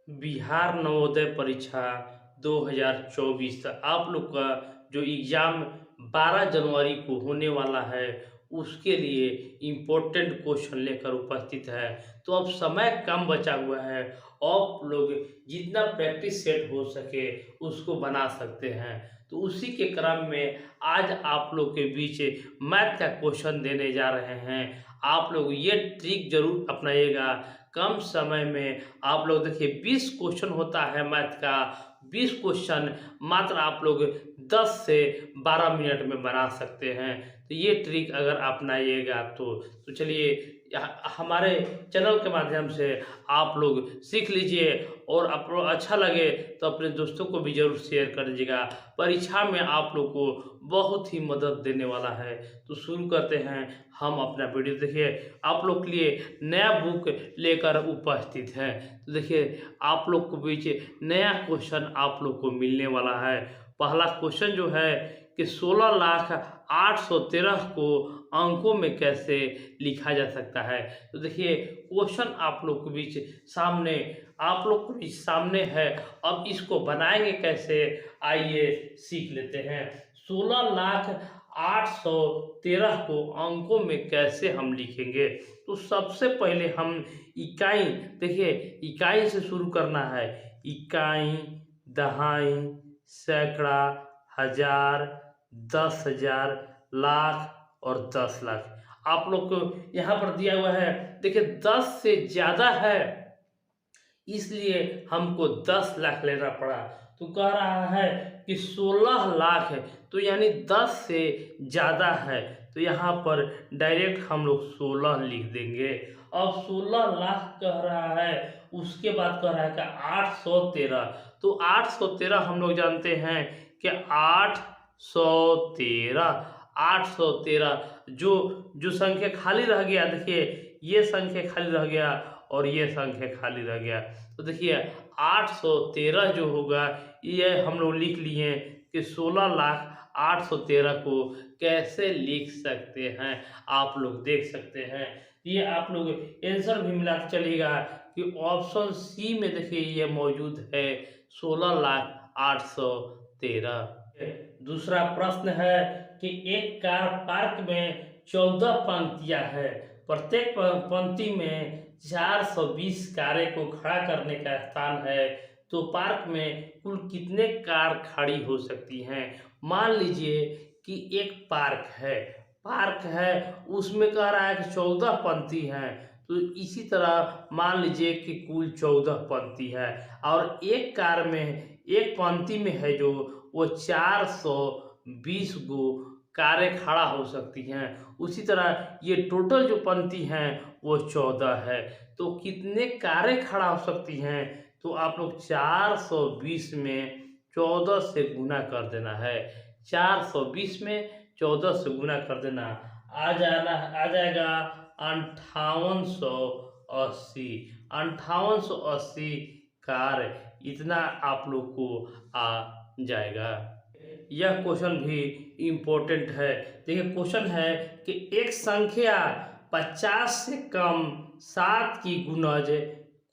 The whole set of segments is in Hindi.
बिहार नवोदय परीक्षा 2024 आप लोग का जो एग्ज़ाम 12 जनवरी को होने वाला है, उसके लिए इम्पोर्टेंट क्वेश्चन लेकर उपस्थित है। तो अब समय कम बचा हुआ है, आप लोग जितना प्रैक्टिस सेट हो सके उसको बना सकते हैं। तो उसी के क्रम में आज आप लोग के बीच मैथ का क्वेश्चन देने जा रहे हैं। आप लोग ये ट्रिक ज़रूर अपनाइएगा। कम समय में आप लोग देखिए 20 क्वेश्चन होता है मैथ का। 20 क्वेश्चन मात्र आप लोग 10 से 12 मिनट में बना सकते हैं। तो ये ट्रिक अगर अपनाइएगा तो चलिए हमारे चैनल के माध्यम से आप लोग सीख लीजिए और आपको अच्छा लगे तो अपने दोस्तों को भी ज़रूर शेयर कर दीजिएगा। परीक्षा में आप लोग को बहुत ही मदद देने वाला है। तो शुरू करते हैं हम अपना वीडियो। देखिए आप लोग के लिए नया बुक लेकर उपस्थित है। तो देखिए आप लोग को बीच नया क्वेश्चन आप लोग को मिलने वाला है। पहला क्वेश्चन जो है कि 16,813 को अंकों में कैसे लिखा जा सकता है। तो देखिए क्वेश्चन आप लोग के बीच सामने है। अब इसको बनाएंगे कैसे, आइए सीख लेते हैं। 16,813 को अंकों में कैसे हम लिखेंगे। तो सबसे पहले हम इकाई, देखिए इकाई से शुरू करना है। इकाई, दहाई, सैकड़ा, हजार, 10,000, लाख और 10 लाख। आप लोग को यहाँ पर दिया हुआ है, देखिए 10 से ज़्यादा है इसलिए हमको 10 लाख लेना पड़ा। तो कह रहा है कि 16 लाख है, तो यानी 10 से ज़्यादा है। तो यहाँ पर डायरेक्ट हम लोग 16 लिख देंगे। अब 16 लाख कह रहा है, उसके बाद कह रहा है कि 813। तो 813 हम लोग जानते हैं कि 813, 813 जो जो संख्या खाली रह गया, देखिए ये संख्या खाली रह गया और ये संख्या खाली रह गया। तो देखिए 813 जो होगा ये हम लोग लिख लिए कि 16,813 को कैसे लिख सकते हैं। आप लोग देख सकते हैं, ये आप लोग आंसर भी मिलाते चलिएगा कि ऑप्शन सी में देखिए ये मौजूद है 16,813। दूसरा प्रश्न है कि एक कार पार्क में 14 पंक्तियां है, प्रत्येक पंक्ति में 420 कारें को खड़ा करने का स्थान है, तो पार्क में कुल कितने कार खड़ी हो सकती हैं। मान लीजिए कि एक पार्क है उसमें कह रहा है कि 14 पंक्ति हैं। तो इसी तरह मान लीजिए कि कुल 14 पंक्ति है और एक कार में एक पंक्ति में है जो वो 420 गो कारें खड़ा हो सकती हैं। उसी तरह ये टोटल जो पंक्ति हैं वो 14 है, तो कितने कारें खड़ा हो सकती हैं। तो आप लोग 420 में 14 से गुना कर देना है। 420 में 14 से गुना कर देना, आ जाएगा 5880। 5880 कार, इतना आप लोग को आ जाएगा। यह क्वेश्चन भी इम्पोर्टेंट है। देखिए क्वेश्चन है कि एक संख्या 50 से कम 7 की गुणज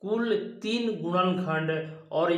कुल 3 गुणनखंड और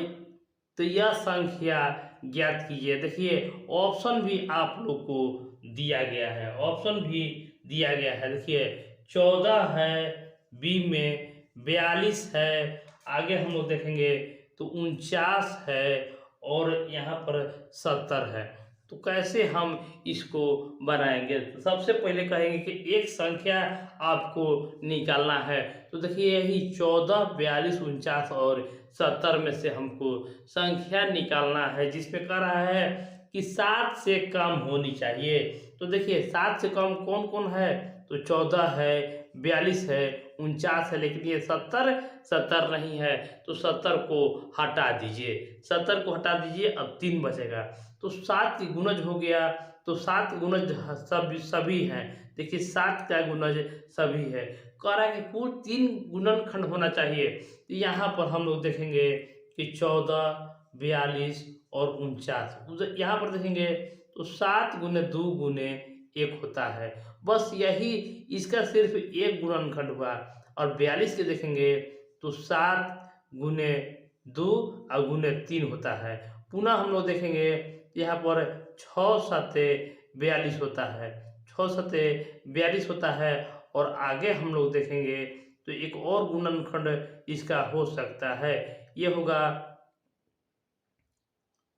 तो यह संख्या ज्ञात कीजिए। देखिए ऑप्शन भी आप लोग को दिया गया है, ऑप्शन भी दिया गया है। देखिए 14 है, बी में 42 है, आगे हम लोग देखेंगे तो 49 है और यहाँ पर 70 है। तो कैसे हम इसको बनाएंगे। तो सबसे पहले कहेंगे कि एक संख्या आपको निकालना है। तो देखिए यही 14, 42, 49 और 70 में से हमको संख्या निकालना है, जिसमें कह रहा है कि 7 से कम होनी चाहिए। तो देखिए 7 से कम कौन कौन है, तो 14 है, 42 है, 49 है, लेकिन ये 70 नहीं है। तो 70 को हटा दीजिए, 70 को हटा दीजिए, अब 3 बचेगा। तो 7 की गुणज हो गया, तो 7 गुणज सभी हैं। देखिए 7 का गुणज सभी है। कह रहा है कि कुल 3 गुणनखंड होना चाहिए। तो यहाँ पर हम लोग देखेंगे कि 14, 42 और 49। यहाँ पर देखेंगे तो 7 गुने 2 गुने 1 होता है। बस यही इसका सिर्फ एक गुणनखंड हुआ। और 42 के देखेंगे तो 7 गुने 2 और गुने 3 होता है। पुनः हम लोग देखेंगे यहाँ पर 6 सत्ते 42 होता है, 6 सत्ते 42 होता है। और आगे हम लोग देखेंगे तो एक और गुणनखंड इसका हो सकता है, ये होगा,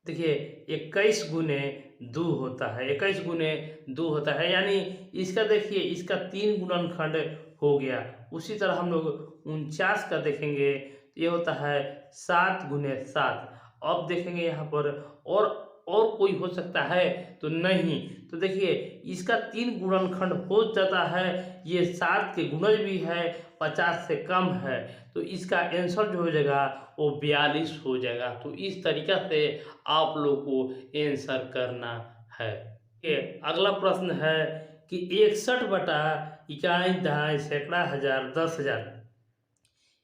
देखिए 21 गुने 2 होता है, 21 गुने 2 होता है, यानी इसका देखिए इसका 3 गुणनखंड हो गया। उसी तरह हम लोग 49 का देखेंगे, ये होता है 7 गुने 7। अब देखेंगे यहाँ पर और कोई हो सकता है तो नहीं, तो देखिए इसका 3 गुणनखंड हो जाता है, ये 7 के गुणज भी है, 50 से कम है, तो इसका आंसर जो हो जाएगा वो 42 हो जाएगा। तो इस तरीका से आप लोग को आंसर करना है। ये अगला प्रश्न है कि 61 बटा इकाई दहाई सैकड़ा हजार 10,000,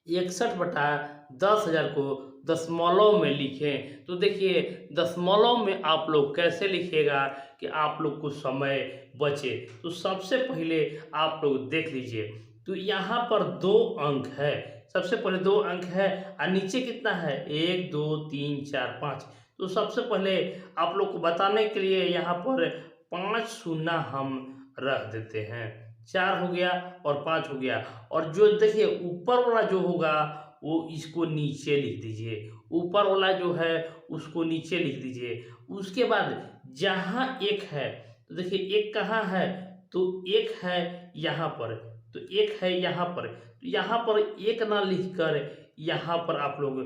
61 बटा 10,000 को दशमलव में लिखें। तो देखिए दशमलव में आप लोग कैसे लिखिएगा कि आप लोग को समय बचे। तो सबसे पहले आप लोग देख लीजिए, तो यहाँ पर 2 अंक है, सबसे पहले 2 अंक है और नीचे कितना है 1 2 3 4 5। तो सबसे पहले आप लोग को बताने के लिए यहाँ पर 5 शून्य हम रख देते हैं, 4 हो गया और 5 हो गया। और जो देखिए ऊपर वाला जो होगा वो इसको नीचे लिख दीजिए, ऊपर वाला जो है उसको नीचे लिख दीजिए। उसके बाद जहाँ 1 है, तो देखिए 1 कहाँ है, तो 1 है यहाँ पर, तो 1 है यहाँ पर, तो यहाँ पर 1 ना लिखकर यहाँ पर आप लोग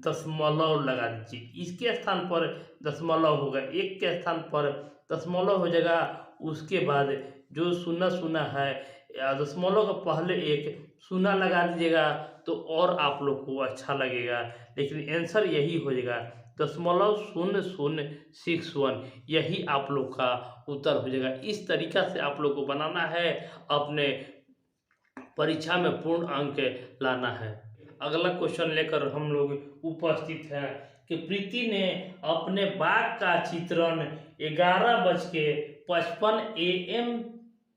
दशमलव लगा दीजिए। इसके स्थान पर दशमलव होगा, 1 के स्थान पर दशमलव हो जाएगा। उसके बाद जो शून्य शून्य है या दशमलव का पहले एक शून्य लगा दीजिएगा तो और आप लोग को अच्छा लगेगा, लेकिन आंसर यही हो जाएगा 0.0061, यही आप लोग का उत्तर हो जाएगा। इस तरीका से आप लोग को बनाना है, अपने परीक्षा में पूर्ण अंक लाना है। अगला क्वेश्चन लेकर हम लोग उपस्थित हैं कि प्रीति ने अपने बाग का चित्रण 11:55 AM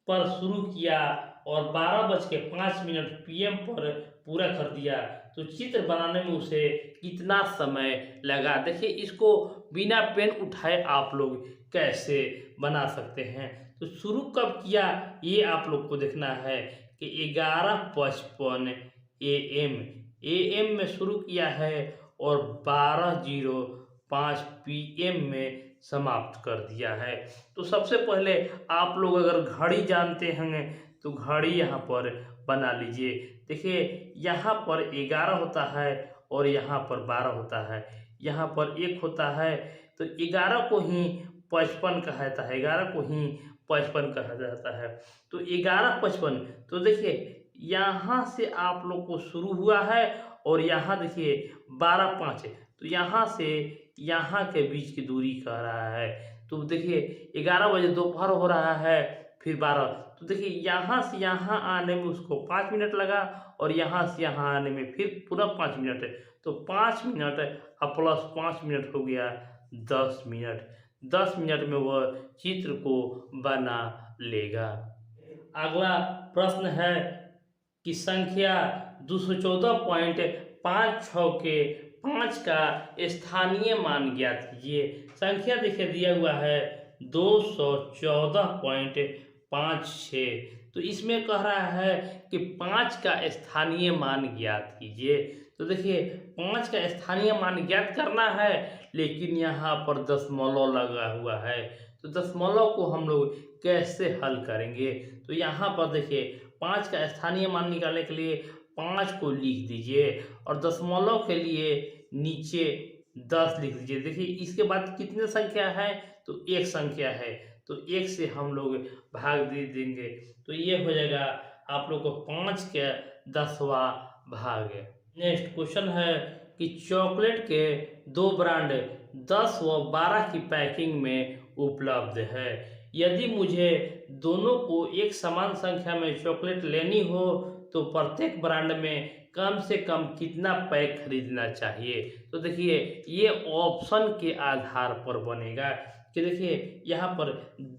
पर शुरू किया और 12:05 PM पर पूरा कर दिया, तो चित्र बनाने में उसे कितना समय लगा। देखिए इसको बिना पेन उठाए आप लोग कैसे बना सकते हैं। तो शुरू कब किया ये आप लोग को देखना है कि 11:55 AM में शुरू किया है और 12:05 PM में समाप्त कर दिया है। तो सबसे पहले आप लोग अगर घड़ी जानते हैं तो घड़ी यहाँ पर बना लीजिए। देखिए यहाँ पर 11 होता है और यहाँ पर 12 होता है, यहाँ पर 1 होता है, तो 11 को ही 55 कहा जाता है, 11 को ही 55 कहा जाता है। तो 11:55, तो देखिए यहाँ से आप लोग को शुरू हुआ है और यहाँ देखिए 12:05, तो यहाँ से यहाँ के बीच की दूरी कह रहा है। तो देखिए 11 बजे दोपहर हो रहा है, फिर 12, तो देखिए यहाँ से यहाँ आने में उसको 5 मिनट लगा और यहाँ से यहाँ आने में फिर पूरा 5 मिनट, तो 5 मिनट और प्लस 5 मिनट हो गया 10 मिनट। 10 मिनट में वह चित्र को बना लेगा। अगला प्रश्न है कि संख्या 214.56 के 5 का स्थानीय मान ज्ञात कीजिए। संख्या देखिए दिया हुआ है 214.56, तो इसमें कह रहा है कि 5 का स्थानीय मान ज्ञात कीजिए। तो देखिए 5 का स्थानीय मान ज्ञात करना है, लेकिन यहाँ पर दशमलव लगा हुआ है, तो दशमलव को हम लोग कैसे हल करेंगे। तो यहाँ पर देखिए 5 का स्थानीय मान निकालने के लिए 5 को लिख दीजिए और दशमलव के लिए नीचे 10 लिख दीजिए। देखिए इसके बाद कितने संख्या है, तो 1 संख्या है, तो 1 से हम लोग भाग दे देंगे, तो ये हो जाएगा आप लोग को 5 के 10वां भाग। नेक्स्ट क्वेश्चन है कि चॉकलेट के 2 ब्रांड 10 व 12 की पैकिंग में उपलब्ध है। यदि मुझे दोनों को एक समान संख्या में चॉकलेट लेनी हो तो प्रत्येक ब्रांड में कम से कम कितना पैक खरीदना चाहिए। तो देखिए ये ऑप्शन के आधार पर बनेगा कि देखिए यहाँ पर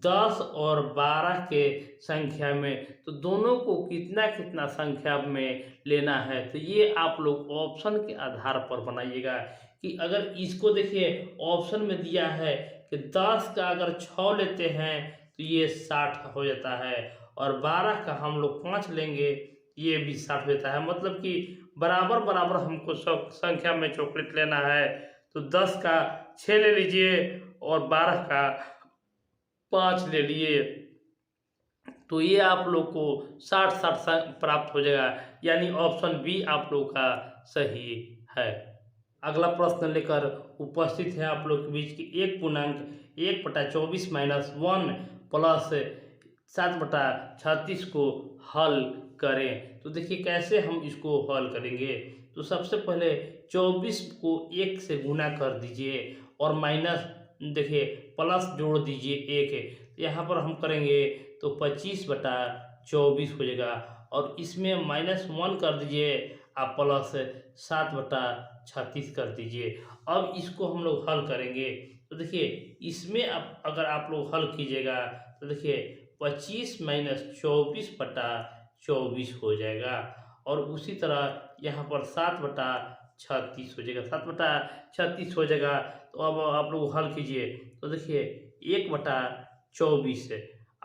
10 और 12 के संख्या में तो दोनों को कितना कितना संख्या में लेना है, तो ये आप लोग ऑप्शन के आधार पर बनाइएगा कि अगर इसको देखिए ऑप्शन में दिया है कि 10 का अगर 6 लेते हैं तो ये 60 हो जाता है, और 12 का हम लोग 5 लेंगे ये भी 60 देता है। मतलब कि बराबर बराबर हमको सब संख्या में चॉकलेट लेना है, तो 10 का 6 ले लीजिए और 12 का 5 ले लिए, तो ये आप लोग को 60-60 प्राप्त हो जाएगा, यानी ऑप्शन बी आप लोग का सही है। अगला प्रश्न लेकर उपस्थित है आप लोग के बीच की 1/24 माइनस 1 प्लस 7/36 को हल करें। तो देखिए कैसे हम इसको हल करेंगे। तो सबसे पहले 24 को 1 से गुना कर दीजिए और माइनस देखिए प्लस जोड़ दीजिए 1, यहाँ पर हम करेंगे तो 25/24 हो जाएगा, और इसमें -1 कर दीजिए आप प्लस 7/36 कर दीजिए। अब इसको हम लोग हल करेंगे, तो देखिए इसमें अब अगर आप लोग हल कीजिएगा तो देखिए 25 माइनस 24/24 हो जाएगा, और उसी तरह यहाँ पर 7/36 हो जाएगा, 7/36 हो जाएगा। तो अब आप लोग हल कीजिए तो देखिए 1/24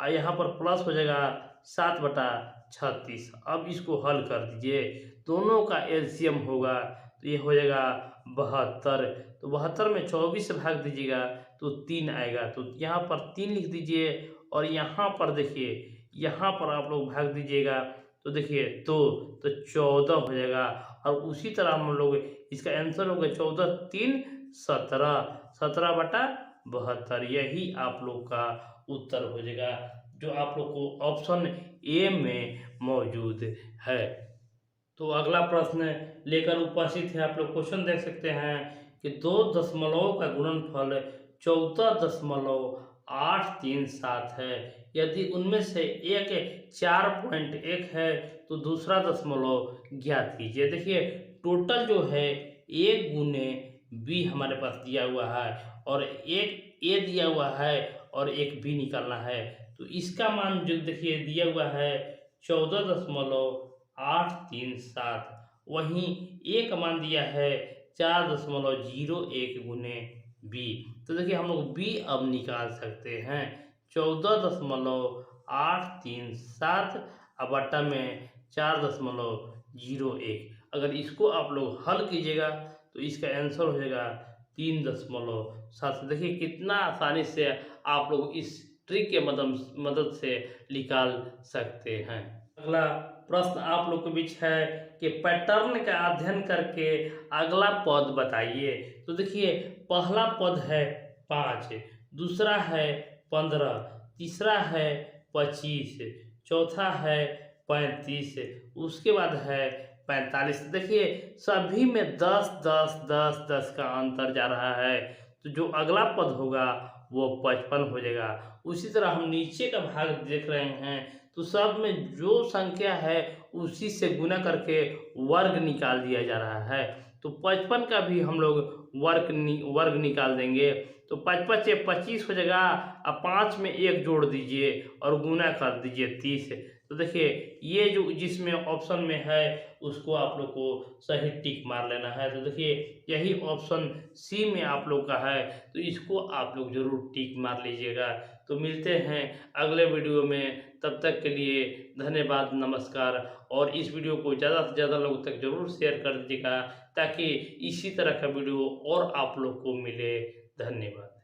यहाँ पर प्लस हो जाएगा 7/36। अब इसको हल कर दीजिए, दोनों का एलसीएम होगा तो ये हो जाएगा 72। तो 72 में 24 से भाग दीजिएगा तो 3 आएगा, तो यहाँ पर 3 लिख दीजिए, और यहाँ पर देखिए यहाँ पर आप लोग भाग दीजिएगा तो देखिए 2, तो 14 हो जाएगा। और उसी तरह हम लोग इसका आंसर होगा 14 3 17, 17/72, यही आप लोग का उत्तर हो जाएगा, जो आप लोग को ऑप्शन ए में मौजूद है। तो अगला प्रश्न लेकर उपस्थित है आप लोग, क्वेश्चन देख सकते हैं कि 2 दशमलव का गुणनफल 14.837 है। यदि उनमें से एक 4.1 है तो दूसरा दशमलव ज्ञात कीजिए। देखिए टोटल जो है a गुने b हमारे पास दिया हुआ है, और एक a दिया हुआ है और एक b निकालना है। तो इसका मान जो देखिए दिया हुआ है 14.837, वहीं a का मान दिया है 4.01 गुने b। तो देखिए हम लोग b अब निकाल सकते हैं, 14.837 बटा में 4.01। अगर इसको आप लोग हल कीजिएगा तो इसका आंसर हो जाएगा 3.7। देखिए कितना आसानी से आप लोग इस ट्रिक के मदद से निकाल सकते हैं। अगला प्रश्न आप लोग के बीच है कि पैटर्न का अध्ययन करके अगला पद बताइए। तो देखिए पहला पद है 5, दूसरा है 15, तीसरा है 25, चौथा है 35, उसके बाद है 45। देखिए सभी में 10 10 10 10 का अंतर जा रहा है, तो जो अगला पद होगा वो 55 हो जाएगा। उसी तरह हम नीचे का भाग देख रहे हैं, तो सब में जो संख्या है उसी से गुना करके वर्ग निकाल दिया जा रहा है। तो 55 का भी हम लोग वर्ग निकाल देंगे, तो 55 से 25 हो जाएगा। अब 5 में 1 जोड़ दीजिए और गुना कर दीजिए 30। तो देखिए ये जो जिसमें ऑप्शन में है उसको आप लोग को सही टिक मार लेना है। तो देखिए यही ऑप्शन सी में आप लोग का है, तो इसको आप लोग जरूर टिक मार लीजिएगा। तो मिलते हैं अगले वीडियो में, तब तक के लिए धन्यवाद, नमस्कार। और इस वीडियो को ज़्यादा से ज़्यादा लोगों तक जरूर शेयर कर दीजिएगा, ताकि इसी तरह का वीडियो और आप लोग को मिले। धन्यवाद।